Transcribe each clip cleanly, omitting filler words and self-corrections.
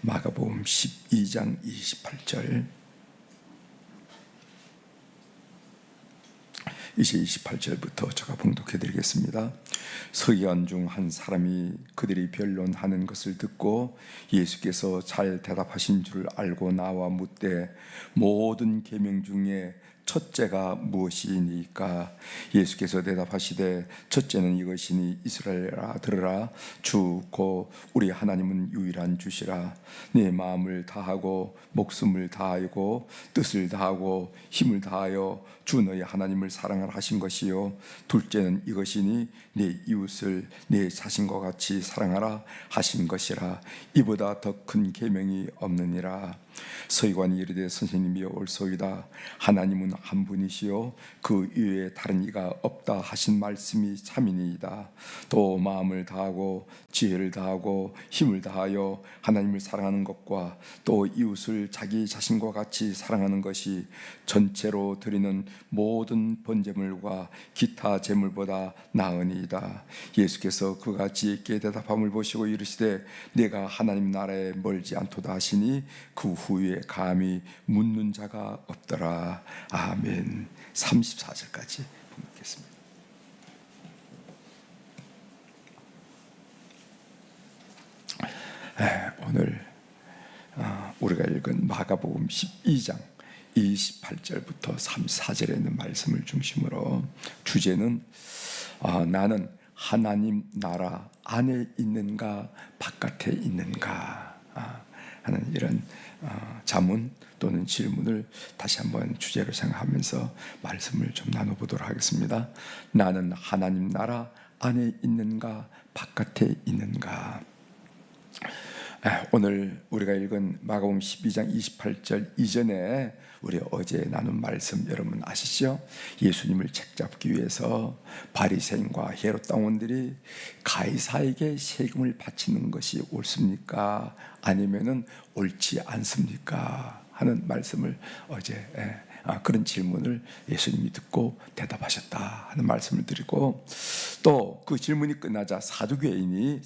마가복음 12장 28절, 이제 28절부터 제가 봉독해 드리겠습니다. 서기관 중 한 사람이 그들이 변론하는 것을 듣고 예수께서 잘 대답하신 줄 알고 나와 묻되 모든 계명 중에 첫째가 무엇이니까? 예수께서 대답하시되 첫째는 이것이니 이스라엘아 들으라. 주 곧 우리 하나님은 유일한 주시라. 네 마음을 다하고 목숨을 다하고 뜻을 다하고 힘을 다하여 주 너희 하나님을 사랑하라 하신 것이요, 둘째는 이것이니 네 이웃을 네 자신과 같이 사랑하라 하신 것이라. 이보다 더 큰 계명이 없느니라. 서기관이 이르되 선생님이여 옳소이다. 하나님은 한 분이시요 그 이외에 다른 이가 없다 하신 말씀이 참이니이다. 또 마음을 다하고 지혜를 다하고 힘을 다하여 하나님을 사랑하는 것과 또 이웃을 자기 자신과 같이 사랑하는 것이 전체로 드리는 모든 번제물과 기타 제물보다 나으니이다. 예수께서 그같이 있게 대답함을 보시고 이르시되 내가 하나님 나라에 멀지 않도다 하시니 그 후에 감히 묻는 자가 없더라. 아멘. 34절까지 보겠습니다. 오늘 우리가 읽은 마가복음 12장 28절부터 34절에 있는 말씀을 중심으로 주제는 나는 하나님 나라 안에 있는가 바깥에 있는가 하는 이런 자문 또는 질문을 다시 한번 주제로 생각하면서 말씀을 좀 나눠보도록 하겠습니다. 나는 하나님 나라 안에 있는가 바깥에 있는가? 오늘 우리가 읽은 마가복음 12장 28절 이전에 우리 어제 나눈 말씀 여러분 아시죠? 예수님을 책잡기 위해서 바리새인과 헤롯 당원들이 가이사에게 세금을 바치는 것이 옳습니까? 아니면은 옳지 않습니까? 하는 말씀을 어제 그런 질문을 예수님이 듣고 대답하셨다 하는 말씀을 드리고, 또 그 질문이 끝나자 사두개인은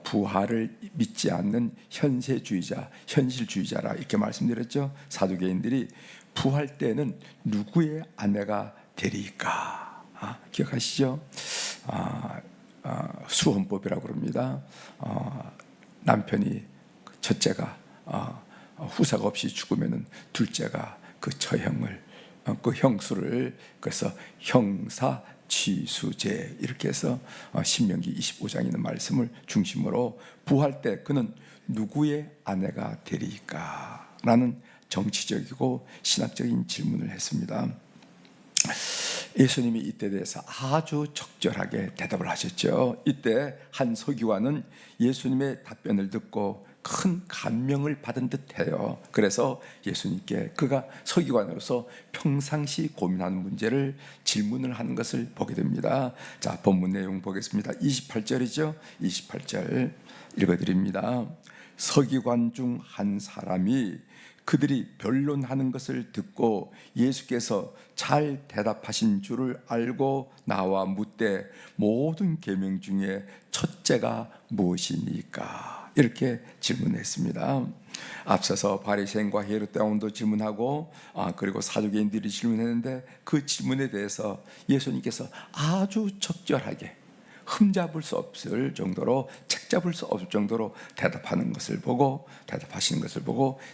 부활을 믿지 않는 현실주의자라 이렇게 말씀드렸죠. 사두개인들이 부활 때는 누구의 아내가 되리까? 기억하시죠? 수혼법이라고 그럽니다. 남편이 첫째가 후사가 없이 죽으면은 둘째가 그 처형을 그 형수를, 그래서 형사취수제 이렇게 해서 신명기 25장에 있는 말씀을 중심으로 부활 때 그는 누구의 아내가 되리까? 라는 정치적이고 신학적인 질문을 했습니다. 예수님이 이때 대해서 아주 적절하게 대답을 하셨죠. 이때 한 서기관은 예수님의 답변을 듣고 큰 감명을 받은 듯해요. 그래서 예수님께 그가 서기관으로서 평상시 고민하는 문제를 질문을 하는 것을 보게 됩니다. 자, 본문 내용 보겠습니다. 28절이죠. 28절 읽어드립니다. 서기관 중 한 사람이 그들이 변론하는 것을 듣고 예수께서 잘 대답하신 줄을 알고 나와 묻되 모든 계명 중에 첫째가 무엇이니까? 이렇게 질문했습니다. 앞서서 바리새인과 헤롯 당원도 질문하고 그리고 사두개인들이 질문했는데 그 질문에 대해서 예수님께서 아주 적절하게 흠잡을 수 없을 정도로, 책잡을 수 없을 정도로 대답하시는 것을 보고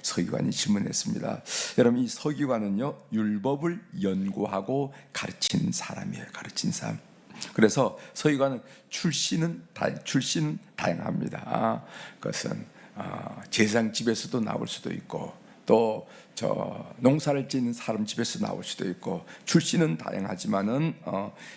서기관이 질문했습니다. 여러분, 이 서기관은요, 율법을 연구하고 가르친 사람이에요. 가르친 사람. 그래서 서기관은 출신은 다양합니다. 그것은 제사장 집에서도 나올 수도 있고, 또 농사를 짓는 사람 집에서 나올 수도 있고, 출신은 다양하지만은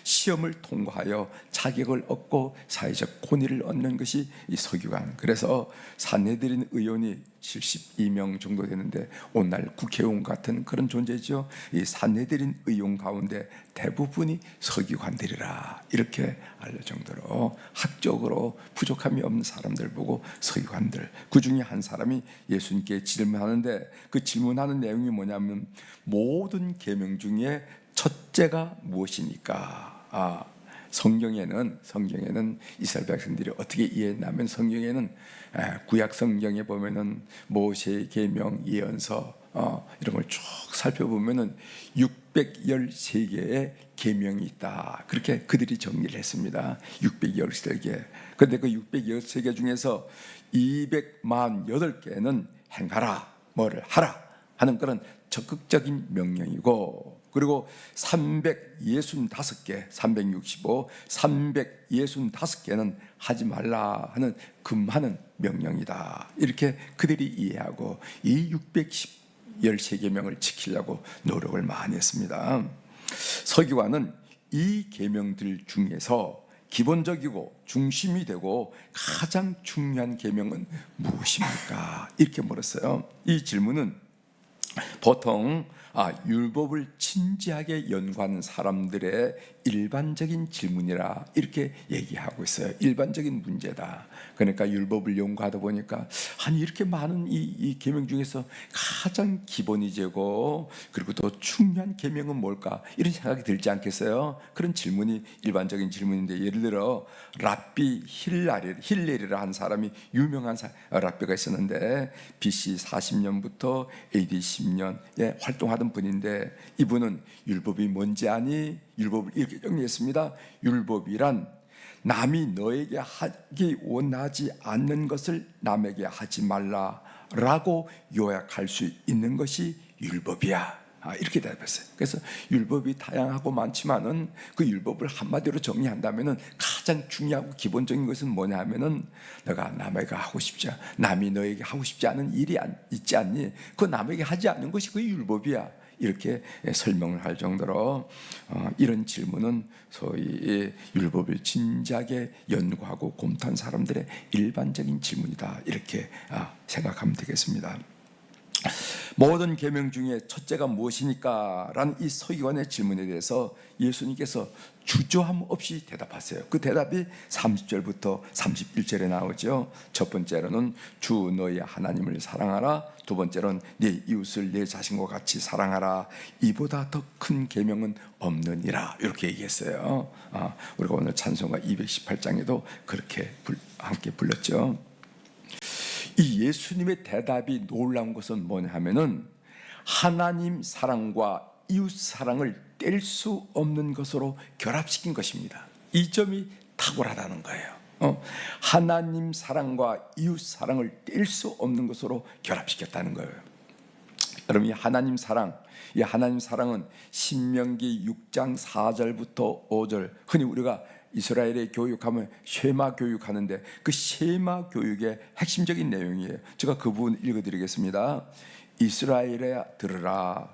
시험을 통과하여 자격을 얻고 사회적 권위를 얻는 것이 이 서기관. 그래서 산헤드린 의원이 72명 정도 되는데 오늘날 국회의원 같은 그런 존재죠. 이 산헤드린 의원 가운데 대부분이 서기관들이라 이렇게 알릴 정도로 학적으로 부족함이 없는 사람들 보고 서기관들. 그 중에 한 사람이 예수님께 질문하는데 그 질문하는 내용이 뭐냐면 모든 계명 중에 첫째가 무엇이니까? 성경에는 이스라엘 백성들이 어떻게 이해했냐면 성경에는 구약 성경에 보면은 모세의 계명, 예언서 이런 걸 쭉 살펴보면은 613개의 계명이 있다. 그렇게 그들이 정리를 했습니다. 613개. 그런데 그 613개 중에서 248개는 행하라, 뭐를 하라 하는 그런 적극적인 명령이고, 그리고 365개, 365, 365개는 하지 말라 하는 금하는 명령이다. 이렇게 그들이 이해하고 이 613계명을 지키려고 노력을 많이 했습니다. 서기관은 이 계명들 중에서 기본적이고 중심이 되고 가장 중요한 계명은 무엇입니까? 이렇게 물었어요. 이 질문은 보통 율법을 진지하게 연구하는 사람들의 일반적인 질문이라 이렇게 얘기하고 있어요. 일반적인 문제다. 그러니까 율법을 연구하다 보니까 아니 이렇게 많은 이 계명 중에서 가장 기본이고 그리고 더 중요한 계명은 뭘까? 이런 생각이 들지 않겠어요? 그런 질문이 일반적인 질문인데, 예를 들어 랍비 힐렐이라 한 사람이 유명한 랍비가 있었는데 BC 40년부터 AD 10년에 활동하던 분인데, 이분은 율법이 뭔지 아니? 율법을 이렇게 정리했습니다. 율법이란 남이 너에게 하기 원하지 않는 것을 남에게 하지 말라라고 요약할 수 있는 것이 율법이야. 이렇게 대답했어요. 그래서 율법이 다양하고 많지만은 그 율법을 한마디로 정리한다면은 가장 중요하고 기본적인 것은 뭐냐 하면은 너가 남에게 하고 싶지 않, 남이 너에게 하고 싶지 않은 일이 있지 않니? 그 남에게 하지 않는 것이 그 율법이야. 이렇게 설명을 할 정도로 이런 질문은 소위 율법을 진지하게 연구하고 검토한 사람들의 일반적인 질문이다. 이렇게 생각하면 되겠습니다. 모든 계명 중에 첫째가 무엇이니까? 라는 이 서기관의 질문에 대해서 예수님께서 주저함 없이 대답하세요. 그 대답이 30절부터 31절에 나오죠. 첫 번째로는 주 너희 하나님을 사랑하라. 두 번째로는 네 이웃을 내 자신과 같이 사랑하라. 이보다 더 큰 계명은 없느니라. 이렇게 얘기했어요. 우리가 오늘 찬송가 218장에도 그렇게 함께 불렀죠. 이 예수님의 대답이 놀라운 것은 뭐냐 하면은 하나님 사랑과 이웃 사랑을 뗄 수 없는 것으로 결합시킨 것입니다. 이 점이 탁월하다는 거예요. 하나님 사랑과 이웃 사랑을 뗄 수 없는 것으로 결합시켰다는 거예요. 여러분, 이 하나님 사랑은 신명기 6장 4절부터 5절, 흔히 우리가 이스라엘의 교육하면 쉐마 교육하는데 그 쉐마 교육의 핵심적인 내용이에요. 제가 그 부분 읽어드리겠습니다. 이스라엘에 들으라.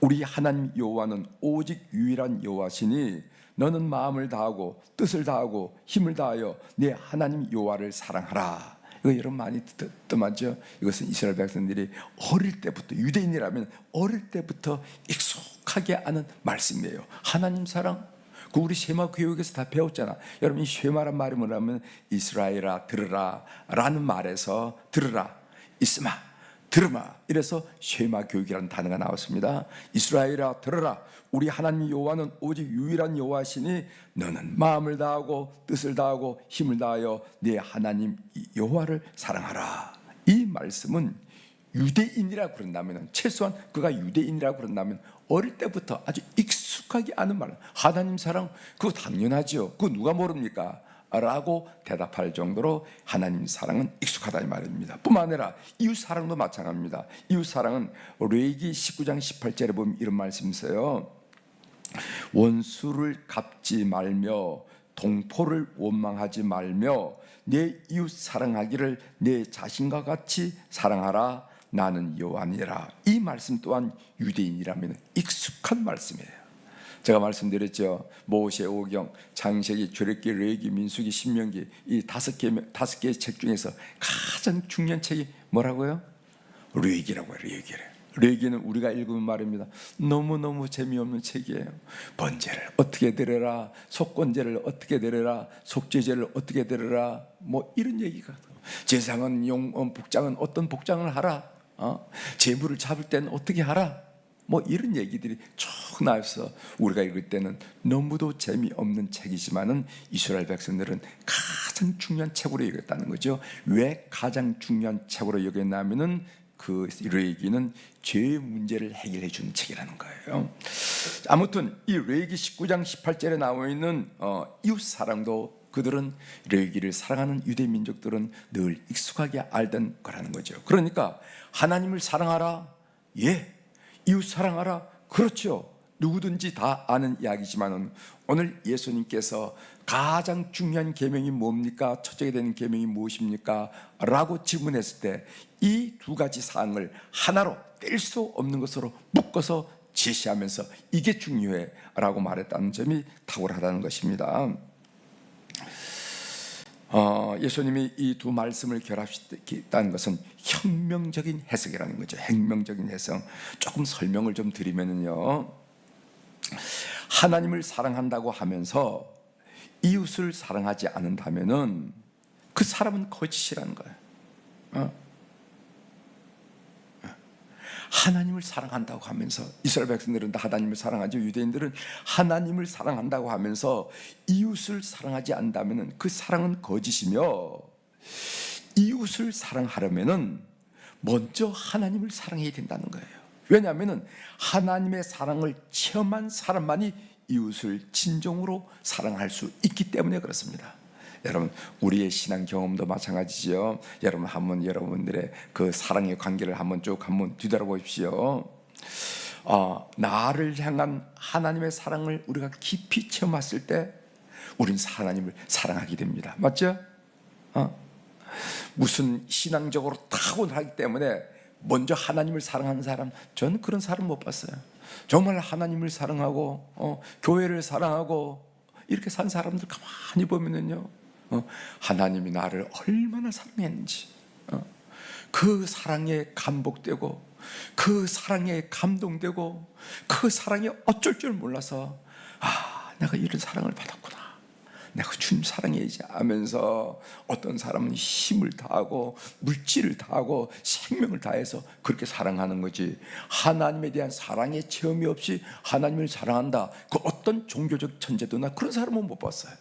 우리 하나님 여호와는 오직 유일한 여호와시니 너는 마음을 다하고 뜻을 다하고 힘을 다하여 네 하나님 여호와를 사랑하라. 이거 여러분 많이 듣더만죠. 이것은 이스라엘 백성들이 어릴 때부터, 유대인이라면 어릴 때부터 익숙하게 아는 말씀이에요. 하나님 사랑. 그 우리 쉐마 교육에서 다 배웠잖아. 여러분, 이 쉐마란 말이 뭐냐면 이스라엘아 들으라 라는 말에서 들으라, 있으마, 들으마, 이래서 쉐마 교육이라는 단어가 나왔습니다. 이스라엘아 들으라. 우리 하나님 여호와는 오직 유일한 여호와시니 너는 마음을 다하고 뜻을 다하고 힘을 다하여 네 하나님 여호와를 사랑하라. 이 말씀은 유대인이라고 그런다면, 최소한 그가 유대인이라고 그런다면 어릴 때부터 아주 익숙하게 아는 말, 하나님 사랑, 그거 당연하죠. 그거 누가 모릅니까? 라고 대답할 정도로 하나님 사랑은 익숙하다 이 말입니다. 뿐만 아니라 이웃 사랑도 마찬가지입니다. 이웃 사랑은 레위기 19장 18절에 보면 이런 말씀이 있어요. 원수를 갚지 말며 동포를 원망하지 말며 내 이웃 사랑하기를 내 자신과 같이 사랑하라. 나는 여호와니라. 이 말씀 또한 유대인이라면 익숙한 말씀이에요. 제가 말씀드렸죠. 모세오경, 창세기, 출애굽기, 레위기, 민수기, 신명기, 이 다섯 개의 책 중에서 가장 중요한 책이 뭐라고요? 레위기라고 해요. 레위기는 우리가 읽으면 말입니다. 너무너무 재미없는 책이에요. 번제를 어떻게 드려라, 속건제를 어떻게 드려라, 속죄제를 어떻게 드려라, 뭐 이런 얘기가. 제사장은 복장은 어떤 복장을 하라, 제물을 잡을 때는 어떻게 하라, 뭐 이런 얘기들이 쭉 나와서 우리가 읽을 때는 너무도 재미없는 책이지만은 이스라엘 백성들은 가장 중요한 책으로 여겼다는 거죠. 왜 가장 중요한 책으로 여겼냐면은 그 레위기는 죄의 문제를 해결해 주는 책이라는 거예요. 아무튼 이 레위기 19장 18절에 나와 있는 이웃 사랑도 그들은 레위기를 사랑하는 유대 민족들은 늘 익숙하게 알던 거라는 거죠. 그러니까 하나님을 사랑하라, 예. 이웃 사랑하라, 그렇죠. 누구든지 다 아는 이야기지만 오늘 예수님께서 가장 중요한 계명이 뭡니까? 첫째가 되는 계명이 무엇입니까? 라고 질문했을 때 이 두 가지 사항을 하나로 뗄 수 없는 것으로 묶어서 제시하면서 이게 중요해 라고 말했다는 점이 탁월하다는 것입니다. 예수님이 이 두 말씀을 결합했다는 것은 혁명적인 해석이라는 거죠. 혁명적인 해석. 조금 설명을 좀 드리면요, 하나님을 사랑한다고 하면서 이웃을 사랑하지 않는다면은 그 사람은 거짓이라는 거예요. 하나님을 사랑한다고 하면서, 이스라엘 백성들은 다 하나님을 사랑하죠. 유대인들은 하나님을 사랑한다고 하면서 이웃을 사랑하지 않는다면 그 사랑은 거짓이며, 이웃을 사랑하려면 먼저 하나님을 사랑해야 된다는 거예요. 왜냐하면 하나님의 사랑을 체험한 사람만이 이웃을 진정으로 사랑할 수 있기 때문에 그렇습니다. 여러분, 우리의 신앙 경험도 마찬가지죠. 여러분 한번 여러분들의 그 사랑의 관계를 한번 쭉 한번 뒤돌아보십시오. 나를 향한 하나님의 사랑을 우리가 깊이 체험했을 때 우린 하나님을 사랑하게 됩니다. 맞죠? 무슨 신앙적으로 타고나기 때문에 먼저 하나님을 사랑하는 사람, 저는 그런 사람 못 봤어요. 정말 하나님을 사랑하고 교회를 사랑하고 이렇게 산 사람들 가만히 보면은요, 하나님이 나를 얼마나 사랑했는지, 그 사랑에 감복되고 그 사랑에 감동되고 그 사랑에 어쩔 줄 몰라서 내가 이런 사랑을 받았구나, 내가 주님 사랑해야지 하면서 어떤 사람은 힘을 다하고 물질을 다하고 생명을 다해서 그렇게 사랑하는 거지, 하나님에 대한 사랑의 체험이 없이 하나님을 사랑한다, 그 어떤 종교적 천재도 나 그런 사람은 못 봤어요.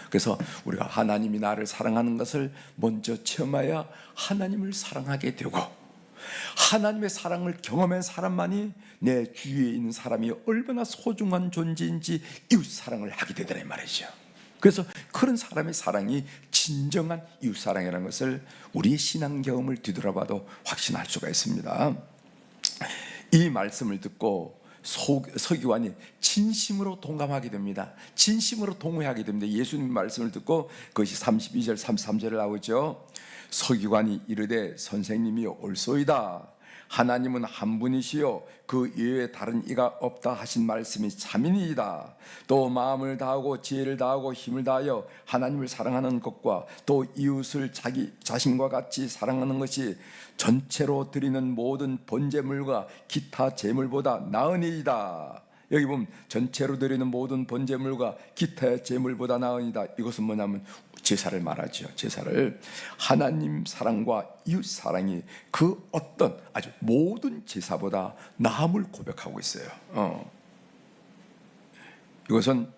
그래서 우리가 하나님이 나를 사랑하는 것을 먼저 체험해야 하나님을 사랑하게 되고, 하나님의 사랑을 경험한 사람만이 내 주위에 있는 사람이 얼마나 소중한 존재인지 이웃 사랑을 하게 되더라 이 말이죠. 그래서 그런 사람의 사랑이 진정한 이웃 사랑이라는 것을 우리의 신앙 경험을 뒤돌아봐도 확신할 수가 있습니다. 이 말씀을 듣고 서기관이 진심으로 동감하게 됩니다. 진심으로 동의하게 됩니다. 예수님 말씀을 듣고 그것이 32절 33절에 나오죠. 서기관이 이르되 선생님이 옳소이다. 하나님은 한 분이시요 그 이외에 다른 이가 없다 하신 말씀이 참이니이다. 또 마음을 다하고 지혜를 다하고 힘을 다하여 하나님을 사랑하는 것과 또 이웃을 자기 자신과 같이 사랑하는 것이 전체로 드리는 모든 번제물과 기타 제물보다 나으니이다. 여기 보면 전체로 드리는 모든 번제물과 기타 제물보다 나으니이다. 이것은 뭐냐면 제사를 말하죠. 제사를, 하나님 사랑과 이웃 사랑이 그 어떤 아주 모든 제사보다 나음을 고백하고 있어요. 이것은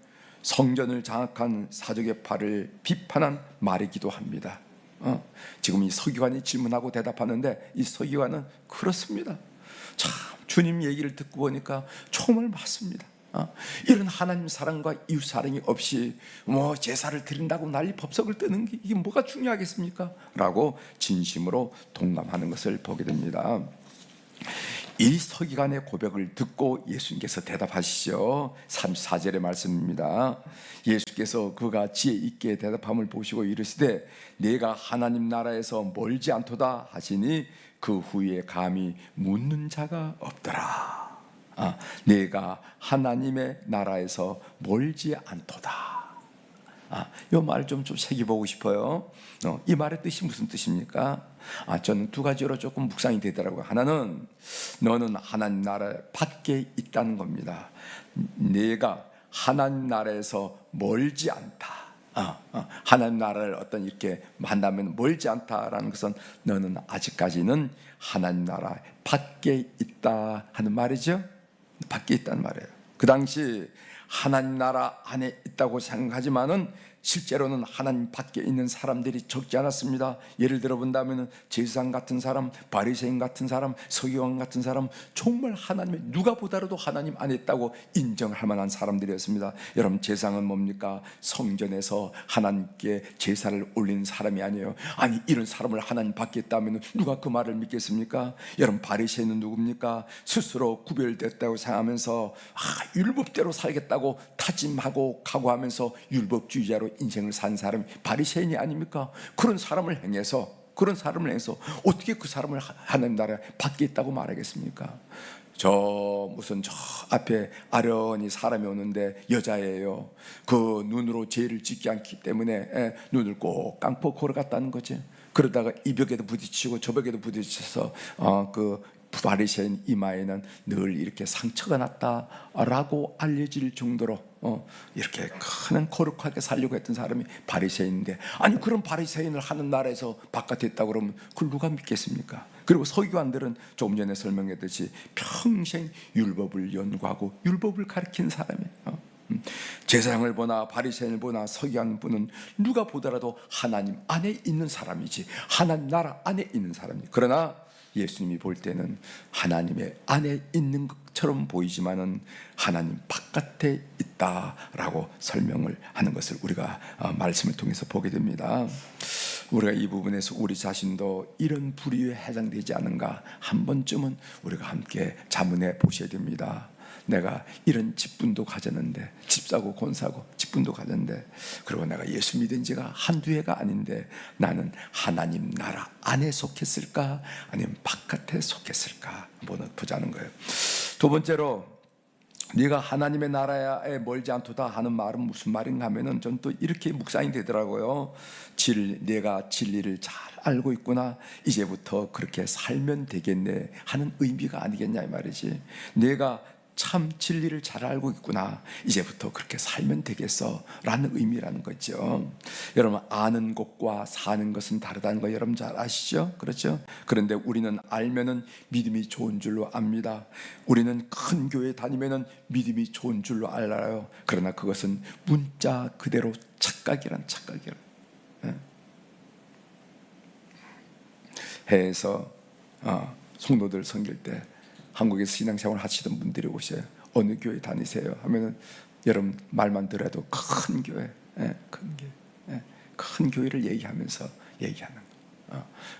성전을 장악한 사두개파를 비판한 말이기도 합니다. 지금 이 서기관이 질문하고 대답하는데 이 서기관은 그렇습니다. 참 주님 얘기를 듣고 보니까 정말 맞습니다. 이런 하나님 사랑과 이웃 사랑이 없이 뭐 제사를 드린다고 난리 법석을 뜨는 게 이게 뭐가 중요하겠습니까? 라고 진심으로 동감하는 것을 보게 됩니다. 이 서기관의 고백을 듣고 예수님께서 대답하시죠. 34절의 말씀입니다. 예수께서 그가 지혜 있게 대답함을 보시고 이르시되 내가 하나님 나라에서 멀지 않도다 하시니 그 후에 감히 묻는 자가 없더라. 내가 하나님의 나라에서 멀지 않도다. 이 말을 좀 새겨보고 싶어요. 이 말의 뜻이 무슨 뜻입니까? 저는 두 가지로 조금 묵상이 되더라고요. 하나는 너는 하나님 나라 밖에 있다는 겁니다. 내가 하나님 나라에서 멀지 않다. 하나님 나라를 어떤 이렇게 만나면 멀지 않다라는 것은 너는 아직까지는 하나님 나라 밖에 있다 하는 말이죠. 밖에 있다는 말이에요. 그 당시 하나님 나라 안에 있다고 생각하지만은 실제로는 하나님 밖에 있는 사람들이 적지 않았습니다. 예를 들어 본다면 제사장 같은 사람, 바리새인 같은 사람, 서기관 같은 사람, 정말 하나님의 누가 보더라도 하나님 안에 있다고 인정할 만한 사람들이었습니다. 여러분, 제사장은 뭡니까? 성전에서 하나님께 제사를 올리는 사람이 아니에요. 아니, 이런 사람을 하나님 밖에 있다면 누가 그 말을 믿겠습니까? 여러분, 바리새인은 누굽니까? 스스로 구별됐다고 생각하면서 율법대로 살겠다고 다짐하고 각오하면서 율법주의자로 인생을 산 사람이 바리새인이 아닙니까? 그런 사람을 행해서 어떻게 그 사람을 하나님 나라 밖에 있다고 말하겠습니까? 무슨 저 앞에 아련히 사람이 오는데 여자예요. 그 눈으로 죄를 짓지 않기 때문에 눈을 꼭 감고 걸어갔다는 거지. 그러다가 이 벽에도 부딪히고 저 벽에도 부딪혀서 그 바리새인 이마에는 늘 이렇게 상처가 났다라고 알려질 정도로 이렇게 큰 거룩하게 살려고 했던 사람이 바리새인인데, 아니 그런 바리새인을 하는 나라에서 바깥에 있다고 그러면 그걸 누가 믿겠습니까? 그리고 서기관들은 조금 전에 설명했듯이 평생 율법을 연구하고 율법을 가르치는 사람이에요. 제사장을 보나 바리새인을 보나 서기관 분은 누가 보더라도 하나님 안에 있는 사람이지, 하나님 나라 안에 있는 사람이지. 그러나 예수님이 볼 때는 하나님의 안에 있는 것처럼 보이지만은 하나님 바깥에 있다라고 설명을 하는 것을 우리가 말씀을 통해서 보게 됩니다. 우리가 이 부분에서 우리 자신도 이런 불의에 해당되지 않은가 한 번쯤은 우리가 함께 자문해 보셔야 됩니다. 내가 이런 직분도 가졌는데, 집 사고 돈 사고 직분도 가졌는데, 그리고 내가 예수 믿은 지가 한두 해가 아닌데 나는 하나님 나라 안에 속했을까 아니면 바깥에 속했을까 한번 보자는 거예요. 두 번째로, 네가 하나님의 나라에 멀지 않도다 하는 말은 무슨 말인가 하면은 전 또 이렇게 묵상이 되더라고요. 내가 진리를 잘 알고 있구나, 이제부터 그렇게 살면 되겠네 하는 의미가 아니겠냐 이 말이지. 내가 참 진리를 잘 알고 있구나, 이제부터 그렇게 살면 되겠어 라는 의미라는 거죠. 여러분, 아는 것과 사는 것은 다르다는 거 여러분 잘 아시죠? 그렇죠? 그런데 우리는 알면은 믿음이 좋은 줄로 압니다. 우리는 큰 교회 다니면은 믿음이 좋은 줄로 알아요. 그러나 그것은 문자 그대로 착각이란. 해에서 성도들 섬길 때 한국에서 신앙생활 하시던 분들이 오셔요. 어느 교회 다니세요? 하면은 여러분 말만 들어도 큰 교회, 큰 교회를 얘기하면서 얘기하는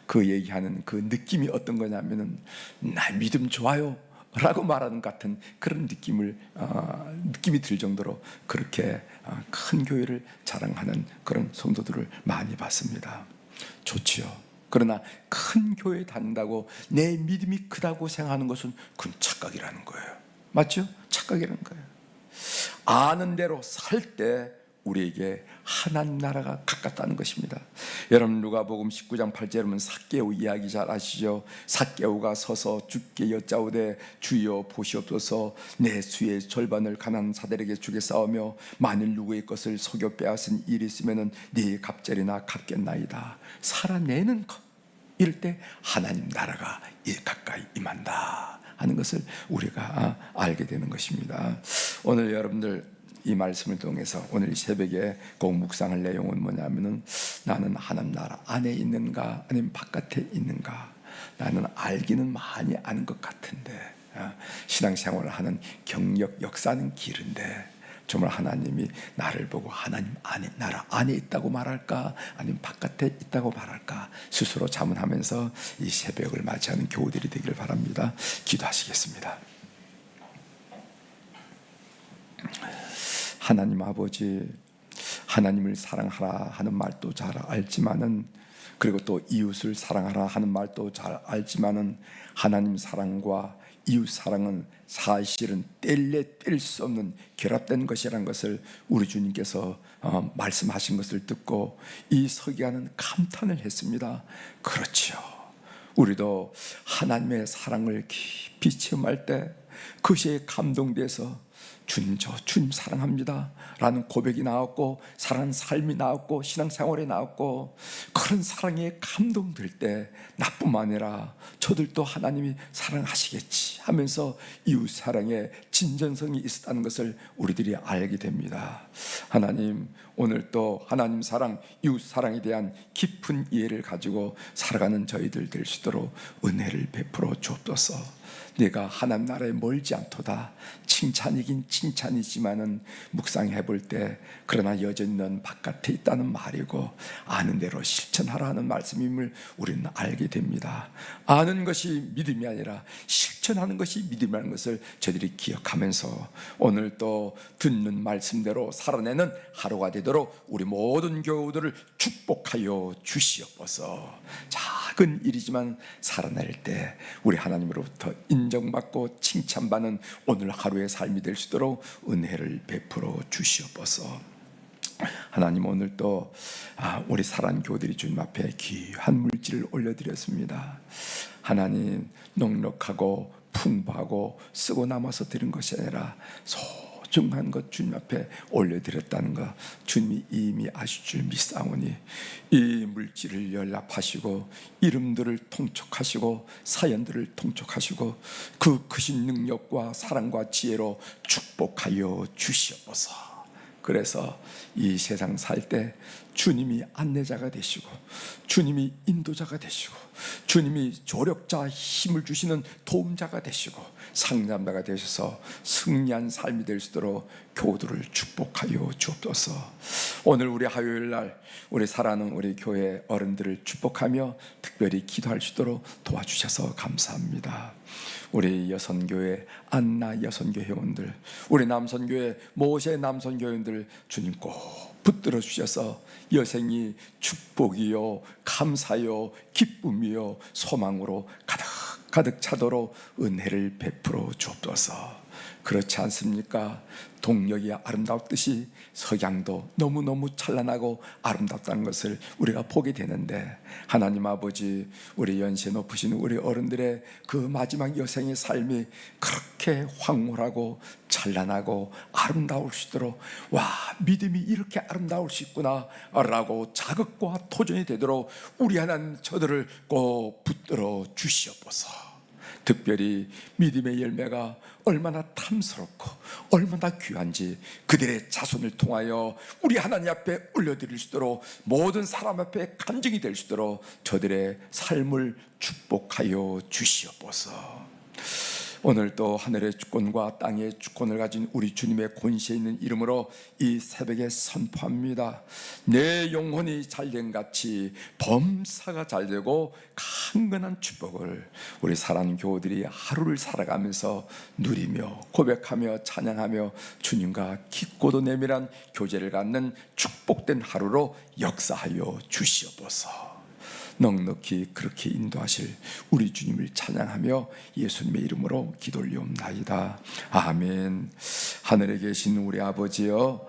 그 얘기하는 그 느낌이 어떤 거냐면은 나 믿음 좋아요 라고 말하는 같은 그런 느낌이 들 정도로 그렇게 큰 교회를 자랑하는 그런 성도들을 많이 봤습니다. 좋지요. 그러나 큰 교회에 다닌다고 내 믿음이 크다고 생각하는 것은 그건 착각이라는 거예요. 맞죠? 착각이라는 거예요. 아는 대로 살 때 우리에게 하나님 나라가 가깝다는 것입니다. 여러분, 누가복음 19장 8절에 보면 삭개오 이야기 잘 아시죠? 삭개오가 서서 주께 여짜오되 주여 보시옵소서, 내 수의 절반을 가난한 자들에게 주겠사오며 만일 누구의 것을 속여 빼앗은 일이 있으면 네 갑절이나 갚겠나이다. 살아내는 것, 이럴 때 하나님 나라가 가까이 임한다 하는 것을 우리가 알게 되는 것입니다. 오늘 여러분들 이 말씀을 통해서 오늘 이 새벽에 꼭 묵상할 내용은 뭐냐면은 나는 하나님 나라 안에 있는가 아니면 바깥에 있는가. 나는 알기는 많이 아는 것 같은데 신앙생활을 하는 경력 역사는 길은데 정말 하나님이 나를 보고 하나님 안에, 나라 안에 있다고 말할까 아니면 바깥에 있다고 말할까 스스로 자문하면서 이 새벽을 맞이하는 교우들이 되기를 바랍니다. 기도하시겠습니다. 하나님 아버지, 하나님을 사랑하라 하는 말도 잘 알지만은, 그리고 또 이웃을 사랑하라 하는 말도 잘 알지만은, 하나님 사랑과 이웃 사랑은 사실은 뗄래 뗄 수 없는 결합된 것이라는 것을 우리 주님께서 말씀하신 것을 듣고 이 서기관은 감탄을 했습니다. 그렇죠. 우리도 하나님의 사랑을 깊이 체험할 때 그것에 감동돼서 주님, 저 주님 사랑합니다 라는 고백이 나왔고, 사랑하는 삶이 나왔고, 신앙생활이 나왔고, 그런 사랑에 감동될 때 나뿐만 아니라 저들도 하나님이 사랑하시겠지 하면서 이웃 사랑에 진전성이 있었다는 것을 우리들이 알게 됩니다. 하나님, 오늘 또 하나님 사랑, 이웃 사랑에 대한 깊은 이해를 가지고 살아가는 저희들 될 수 있도록 은혜를 베풀어 주옵소서. 내가 하나님 나라에 멀지 않도다. 칭찬이긴 칭찬이지만은 묵상해 볼 때 그러나 여전히 넌 바깥에 있다는 말이고, 아는 대로 실천하라는 말씀임을 우리는 알게 됩니다. 아는 것이 믿음이 아니라 실천하는 것이 믿음이라는 것을 저희들이 기억하면서 오늘 또 듣는 말씀대로 살아내는 하루가 되도록 우리 모든 교우들을 축복하여 주시옵소서. 작은 일이지만 살아낼 때 우리 하나님으로부터 인정받고 칭찬받는 오늘 하루의 삶이 될 수 있도록 은혜를 베풀어 주시옵소서. 하나님, 오늘 또 우리 사랑하는 교우들이 주님 앞에 귀한 물질을 올려드렸습니다. 하나님, 넉넉하고 풍부하고 쓰고 남아서 드린 것이 아니라 소중한 것 주님 앞에 올려드렸다는 것 주님이 이미 아실 줄 믿사오니, 이 물질을 연락하시고 이름들을 통촉하시고 사연들을 통촉하시고 그 크신 능력과 사랑과 지혜로 축복하여 주시옵소서. 그래서 이 세상 살 때 주님이 안내자가 되시고, 주님이 인도자가 되시고, 주님이 조력자, 힘을 주시는 도움자가 되시고, 상담자가 되셔서 승리한 삶이 될 수 있도록 교우들을 축복하여 주옵소서. 오늘 우리 화요일 날 우리 사랑하는 우리 교회 어른들을 축복하며 특별히 기도할 수 있도록 도와주셔서 감사합니다. 우리 여선교회 안나 여선교 회원들, 우리 남선교회 모세 남선교 회원들 주님 꼭 붙들어 주셔서 여생이 축복이요 감사요 기쁨이요 소망으로 가득 차도록 은혜를 베풀어 주옵소서. 그렇지 않습니까? 동력이 아름답듯이 석양도 너무너무 찬란하고 아름답다는 것을 우리가 보게 되는데, 하나님 아버지, 우리 연세 높으신 우리 어른들의 그 마지막 여생의 삶이 그렇게 황홀하고 찬란하고 아름다울 수 있도록, 와, 믿음이 이렇게 아름다울 수 있구나 라고 자극과 도전이 되도록 우리 하나님 저들을 꼭 붙들어 주시옵소서. 특별히 믿음의 열매가 얼마나 탐스럽고 얼마나 귀한지 그들의 자손을 통하여 우리 하나님 앞에 올려드릴 수 있도록, 모든 사람 앞에 간증이 될 수 있도록 저들의 삶을 축복하여 주시옵소서. 오늘 또 하늘의 주권과 땅의 주권을 가진 우리 주님의 권세 있는 이름으로 이 새벽에 선포합니다. 내 영혼이 잘된 같이 범사가 잘되고 강건한 축복을 우리 사랑하는 교우들이 하루를 살아가면서 누리며 고백하며 찬양하며 주님과 깊고도 내밀한 교제를 갖는 축복된 하루로 역사하여 주시옵소서. 넉넉히 그렇게 인도하실 우리 주님을 찬양하며 예수님의 이름으로 기도 올리옵나이다. 아멘. 하늘에 계신 우리 아버지여,